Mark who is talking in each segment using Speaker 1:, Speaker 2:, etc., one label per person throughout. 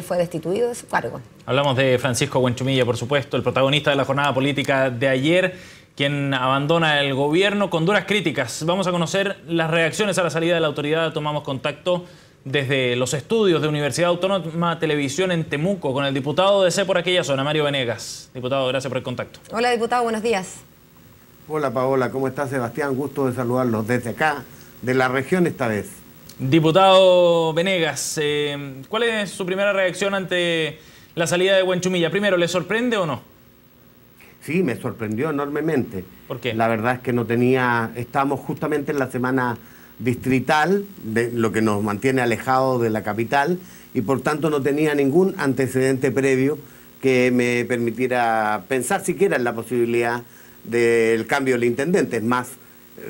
Speaker 1: fue destituido de su cargo.
Speaker 2: Hablamos de Francisco Huenchumilla, por supuesto, el protagonista de la jornada política de ayer, quien abandona el gobierno con duras críticas. Vamos a conocer las reacciones a la salida de la autoridad. Tomamos contacto desde los estudios de Universidad Autónoma Televisión en Temuco con el diputado de C por aquella zona, Mario Venegas. Diputado, gracias por el contacto.
Speaker 1: Hola, diputado, buenos días.
Speaker 3: Hola, Paola, ¿cómo estás, Sebastián? Gusto de saludarlos desde acá, de la región esta vez.
Speaker 2: Diputado Venegas, ¿cuál es su primera reacción ante la salida de Huenchumilla? Primero, ¿le sorprende o no?
Speaker 3: Sí, me sorprendió enormemente.
Speaker 2: ¿Por qué?
Speaker 3: La verdad es que no tenía... Estábamos justamente en la semana distrital, de lo que nos mantiene alejados de la capital, y por tanto no tenía ningún antecedente previo que me permitiera pensar siquiera en la posibilidad del cambio del intendente. Es más,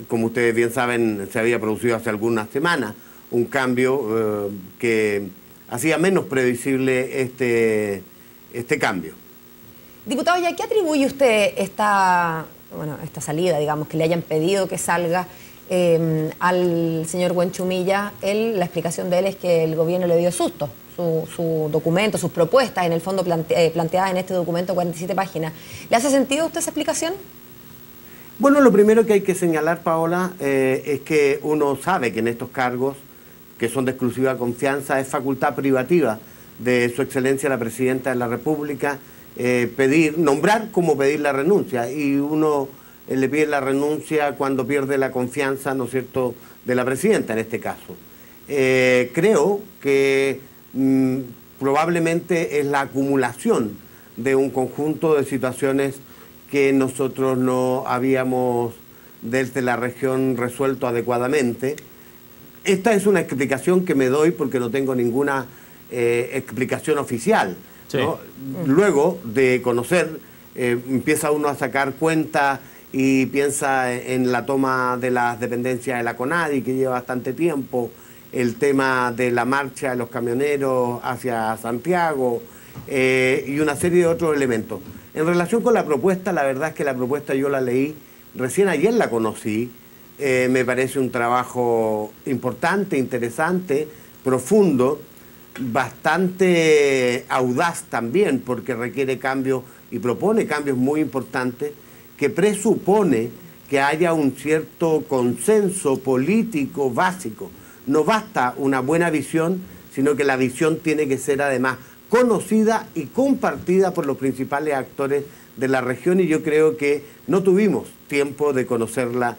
Speaker 3: como ustedes bien saben, se había producido hace algunas semanas un cambio que hacía menos previsible este cambio.
Speaker 1: Diputado, ¿y a qué atribuye usted esta salida, digamos, que le hayan pedido que salga al señor Huenchumilla? La explicación de él es que el gobierno le dio susto. Su documento, sus propuestas, en el fondo planteadas en este documento, 47 páginas. ¿Le hace sentido a usted esa explicación?
Speaker 3: Bueno, lo primero que hay que señalar, Paola, es que uno sabe que en estos cargos, que son de exclusiva confianza, es facultad privativa de Su Excelencia la Presidenta de la República nombrar como pedir la renuncia, y uno le pide la renuncia cuando pierde la confianza, ¿no es cierto?, de la Presidenta en este caso. Creo que probablemente es la acumulación de un conjunto de situaciones que nosotros no habíamos desde la región resuelto adecuadamente. Esta es una explicación que me doy porque no tengo ninguna explicación oficial, ¿no? Sí. Luego de conocer, empieza uno a sacar cuenta y piensa en la toma de las dependencias de la CONADI, que lleva bastante tiempo, el tema de la marcha de los camioneros hacia Santiago y una serie de otros elementos. En relación con la propuesta, la verdad es que la propuesta yo la leí, recién ayer la conocí. Me parece un trabajo importante, interesante, profundo, bastante audaz también, porque requiere cambios y propone cambios muy importantes, que presupone que haya un cierto consenso político básico. No basta una buena visión, sino que la visión tiene que ser además conocida y compartida por los principales actores de la región, y yo creo que no tuvimos tiempo de conocerla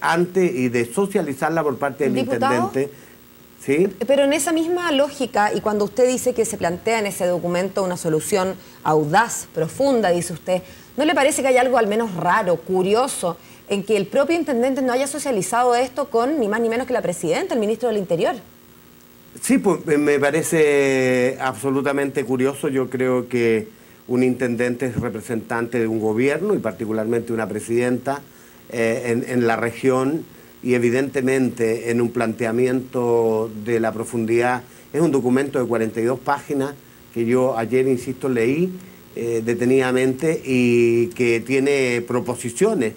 Speaker 3: antes y de socializarla por parte del intendente. ¿Sí?
Speaker 1: Pero en esa misma lógica, y cuando usted dice que se plantea en ese documento una solución audaz, profunda, dice usted, ¿no le parece que hay algo al menos raro, curioso, en que el propio intendente no haya socializado esto con ni más ni menos que la presidenta, el ministro del Interior?
Speaker 3: Sí, pues me parece absolutamente curioso. Yo creo que un intendente es representante de un gobierno y particularmente una presidenta en la región, y evidentemente en un planteamiento de la profundidad. Es un documento de 42 páginas que yo ayer, insisto, leí detenidamente, y que tiene proposiciones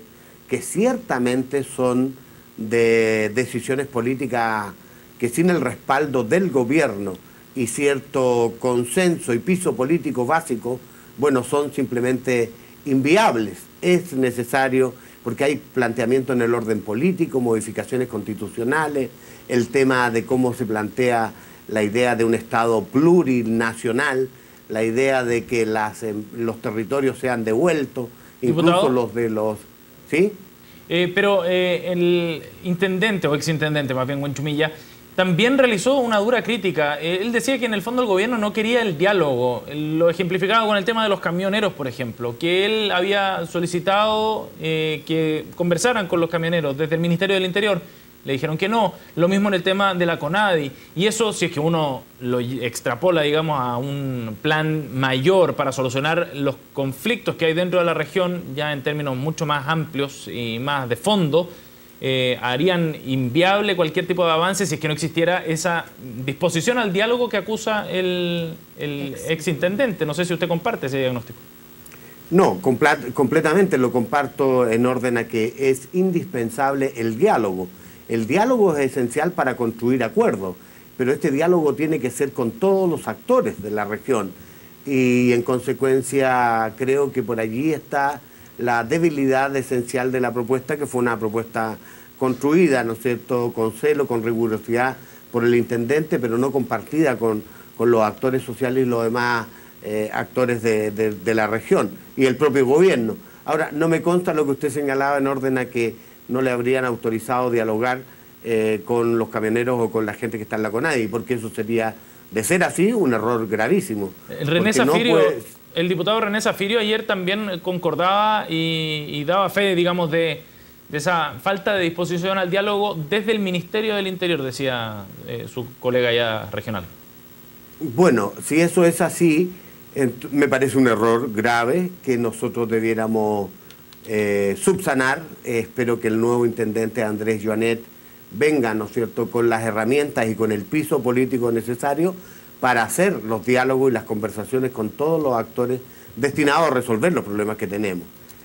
Speaker 3: que ciertamente son de decisiones políticas que sin el respaldo del gobierno y cierto consenso y piso político básico, bueno, son simplemente inviables. Es necesario, porque hay planteamiento en el orden político, modificaciones constitucionales, el tema de cómo se plantea la idea de un Estado plurinacional, la idea de que los territorios sean devueltos, incluso
Speaker 2: ¿Diputado?
Speaker 3: los de los... ¿Sí?
Speaker 2: Pero el intendente, o exintendente más bien, Huenchumilla, también realizó una dura crítica. Él decía que en el fondo el gobierno no quería el diálogo. Lo ejemplificaba con el tema de los camioneros, por ejemplo, que él había solicitado que conversaran con los camioneros desde el Ministerio del Interior. Le dijeron que no. Lo mismo en el tema de la CONADI. Y eso, si es que uno lo extrapola, digamos, a un plan mayor para solucionar los conflictos que hay dentro de la región, ya en términos mucho más amplios y más de fondo, harían inviable cualquier tipo de avance si es que no existiera esa disposición al diálogo que acusa el exintendente. No sé si usted comparte ese diagnóstico.
Speaker 3: No, completamente lo comparto, en orden a que es indispensable el diálogo. El diálogo es esencial para construir acuerdos. pero este diálogo tiene que ser con todos los actores de la región. Y en consecuencia creo que por allí está la debilidad esencial de la propuesta, que fue una propuesta construida, ¿no es cierto?, con celo, con rigurosidad por el intendente, pero no compartida con los actores sociales y los demás actores de la región y el propio gobierno. Ahora, no me consta lo que usted señalaba en orden a que no le habrían autorizado dialogar con los camioneros o con la gente que está en la CONADI, porque eso sería, de ser así, un error gravísimo.
Speaker 2: El diputado René Zafirio ayer también concordaba y daba fe, digamos, de esa falta de disposición al diálogo desde el Ministerio del Interior, decía su colega ya regional.
Speaker 3: Bueno, si eso es así, me parece un error grave que nosotros debiéramos subsanar. Espero que el nuevo intendente Andrés Joanet venga, ¿no es cierto?, con las herramientas y con el piso político necesario para hacer los diálogos y las conversaciones con todos los actores destinados a resolver los problemas que tenemos.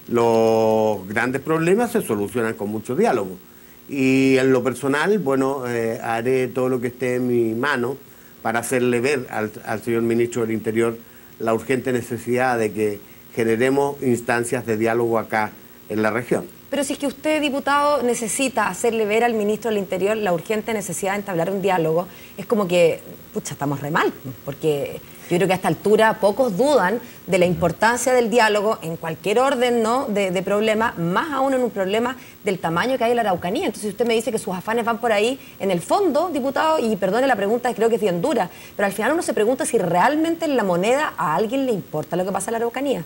Speaker 3: Los grandes problemas se solucionan con mucho diálogo. Y en lo personal, bueno, haré todo lo que esté en mi mano para hacerle ver al señor ministro del Interior la urgente necesidad de que generemos instancias de diálogo acá en la región.
Speaker 1: Pero si es que usted, diputado, necesita hacerle ver al ministro del Interior la urgente necesidad de entablar un diálogo, es como que, pucha, estamos re mal, porque yo creo que a esta altura pocos dudan de la importancia del diálogo en cualquier orden, ¿no?, de problema, más aún en un problema del tamaño que hay en la Araucanía. Entonces usted me dice que sus afanes van por ahí, en el fondo, diputado, y perdone la pregunta, creo que es bien dura, pero al final uno se pregunta si realmente en la moneda a alguien le importa lo que pasa en la Araucanía.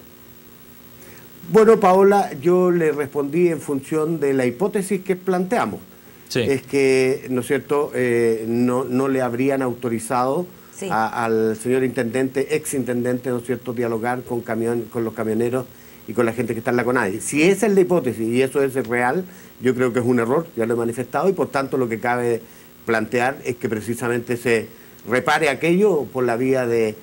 Speaker 3: Bueno, Paola, yo le respondí en función de la hipótesis que planteamos. Sí. Es que, ¿no es cierto?, no le habrían autorizado al señor intendente, exintendente, ¿no es cierto?, dialogar con los camioneros y con la gente que está en la CONADI. Si esa es la hipótesis y eso es real, yo creo que es un error, ya lo he manifestado, y por tanto lo que cabe plantear es que precisamente se repare aquello por la vía de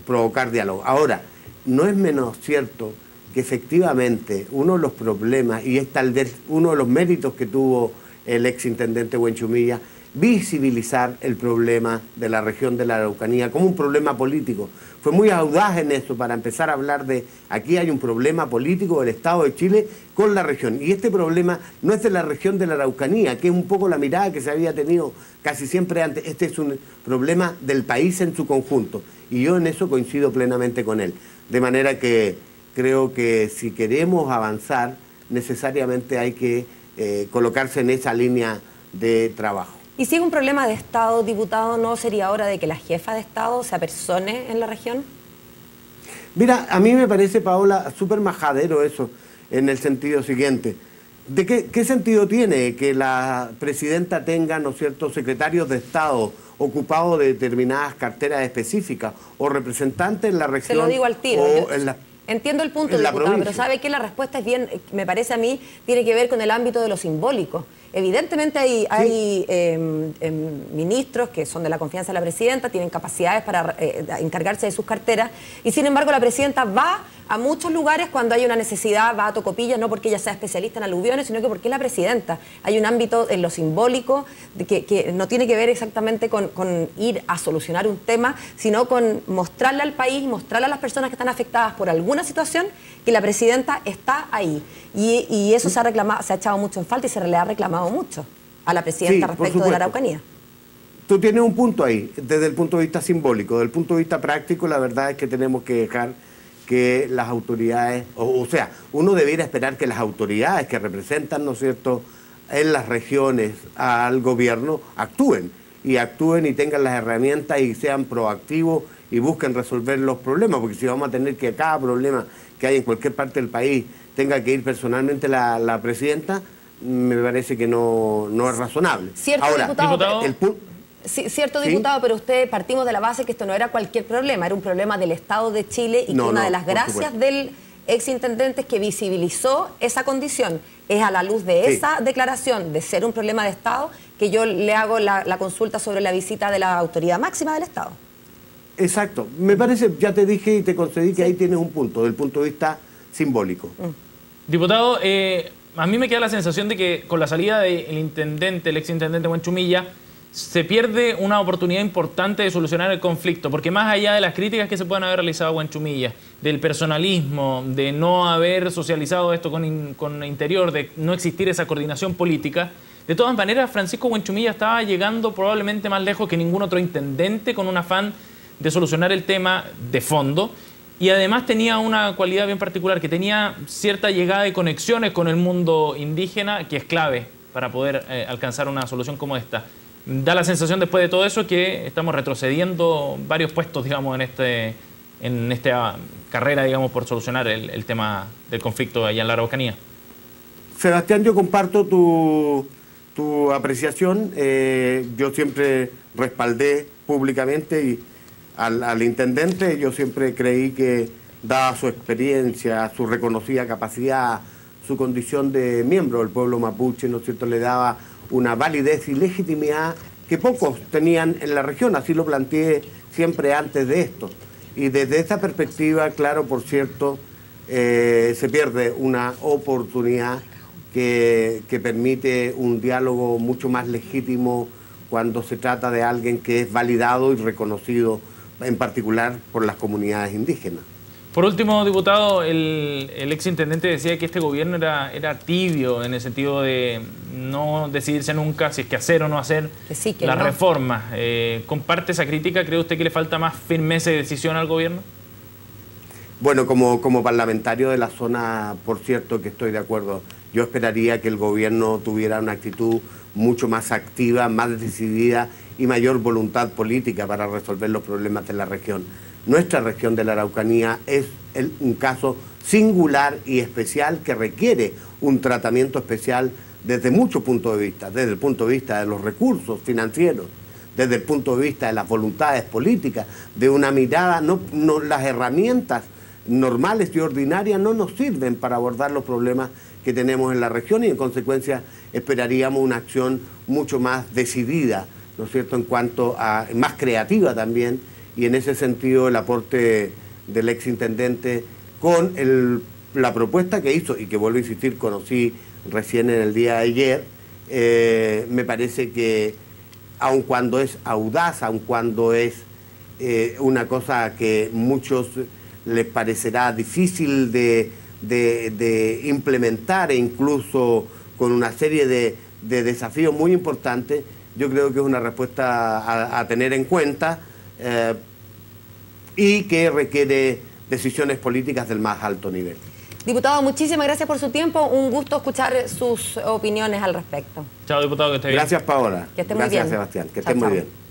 Speaker 3: provocar diálogo. Ahora, no es menos cierto que efectivamente uno de los problemas, y es tal vez uno de los méritos que tuvo el exintendente Huenchumilla, visibilizar el problema de la región de la Araucanía como un problema político. Fue muy audaz en eso para empezar a hablar de aquí hay un problema político del Estado de Chile con la región. Y este problema no es de la región de la Araucanía, que es un poco la mirada que se había tenido casi siempre antes. Este es un problema del país en su conjunto. Y yo en eso coincido plenamente con él. De manera que creo que si queremos avanzar, necesariamente hay que colocarse en esa línea de trabajo.
Speaker 1: Y si es un problema de Estado, diputado, ¿no sería hora de que la jefa de Estado se apersone en la región?
Speaker 3: Mira, a mí me parece, Paola, súper majadero eso, en el sentido siguiente. ¿De qué sentido tiene que la presidenta tenga, ¿no es cierto?, secretarios de Estado ocupados de determinadas carteras específicas o representantes en la región?
Speaker 1: Se lo digo al tiro. Entiendo el punto, diputado,
Speaker 3: provincia.
Speaker 1: pero sabe que la respuesta es bien, me parece a mí, tiene que ver con el ámbito de lo simbólico. Evidentemente hay ministros que son de la confianza de la presidenta, tienen capacidades para encargarse de sus carteras, y sin embargo la presidenta va a muchos lugares cuando hay una necesidad, va a Tocopilla, no porque ella sea especialista en aluviones, sino que porque es la presidenta. Hay un ámbito en lo simbólico que no tiene que ver exactamente con ir a solucionar un tema, sino con mostrarle al país, mostrarle a las personas que están afectadas por alguna situación que la presidenta está ahí. Y eso se ha echado mucho en falta y se le ha reclamado mucho a la presidenta respecto de la Araucanía.
Speaker 3: Tú tienes un punto ahí, desde el punto de vista simbólico. Desde el punto de vista práctico, la verdad es que tenemos que dejar que las autoridades, o sea, uno debiera esperar que las autoridades que representan, ¿no es cierto?, en las regiones al gobierno actúen y tengan las herramientas y sean proactivos y busquen resolver los problemas, porque si vamos a tener que cada problema que hay en cualquier parte del país tenga que ir personalmente la presidenta, me parece que no es razonable.
Speaker 1: Cierto,
Speaker 3: ahora,
Speaker 1: diputado, cierto, diputado, pero partimos de la base que esto no era cualquier problema, era un problema del Estado de Chile y que una de las gracias del exintendente es que visibilizó esa condición. Es a la luz de esa declaración de ser un problema de Estado que yo le hago la consulta sobre la visita de la autoridad máxima del Estado.
Speaker 3: Exacto. Me parece, ya te dije y te concedí que ahí tienes un punto, del punto de vista simbólico.
Speaker 2: Diputado, a mí me queda la sensación de que con la salida del intendente, el exintendente Huenchumilla, se pierde una oportunidad importante de solucionar el conflicto, porque más allá de las críticas que se puedan haber realizado a Huanchumilla, del personalismo, de no haber socializado esto con Interior, de no existir esa coordinación política, de todas maneras Francisco Huanchumilla estaba llegando probablemente más lejos que ningún otro intendente con un afán de solucionar el tema de fondo, y además tenía una cualidad bien particular, que tenía cierta llegada de conexiones con el mundo indígena, que es clave para poder alcanzar una solución como esta. Da la sensación después de todo eso que estamos retrocediendo varios puestos, digamos, en esta carrera, digamos, por solucionar el tema del conflicto allá en la Araucanía.
Speaker 3: Sebastián, yo comparto tu apreciación. Yo siempre respaldé públicamente y al intendente. Yo siempre creí que, dada su experiencia, su reconocida capacidad, su condición de miembro del pueblo mapuche, ¿no es cierto?, le daba una validez y legitimidad que pocos tenían en la región. Así lo planteé siempre antes de esto. Y desde esta perspectiva, claro, por cierto, se pierde una oportunidad que permite un diálogo mucho más legítimo cuando se trata de alguien que es validado y reconocido, en particular por las comunidades indígenas.
Speaker 2: Por último, diputado, el exintendente decía que este gobierno era tibio en el sentido de no decidirse nunca si es que hacer o no hacer las reformas. ¿Comparte esa crítica? ¿Cree usted que le falta más firmeza y decisión al gobierno?
Speaker 3: Bueno, como parlamentario de la zona, por cierto que estoy de acuerdo. Yo esperaría que el gobierno tuviera una actitud mucho más activa, más decidida y mayor voluntad política para resolver los problemas de la región. Nuestra región de la Araucanía es un caso singular y especial que requiere un tratamiento especial desde muchos puntos de vista, desde el punto de vista de los recursos financieros, desde el punto de vista de las voluntades políticas, de una mirada, las herramientas normales y ordinarias no nos sirven para abordar los problemas que tenemos en la región y en consecuencia esperaríamos una acción mucho más decidida, ¿no es cierto?, en cuanto a más creativa también. Y en ese sentido el aporte del exintendente con la propuesta que hizo y que, vuelvo a insistir, conocí recién en el día de ayer, me parece que aun cuando es audaz, aun cuando es una cosa que muchos les parecerá difícil de implementar e incluso con una serie de desafíos muy importantes, yo creo que es una respuesta a tener en cuenta, y que requiere decisiones políticas del más alto nivel.
Speaker 1: Diputado, muchísimas gracias por su tiempo. Un gusto escuchar sus opiniones al respecto.
Speaker 2: Chao, diputado, que esté bien.
Speaker 3: Gracias, Paola.
Speaker 1: Que esté muy bien.
Speaker 3: Gracias, Sebastián. Que esté muy bien.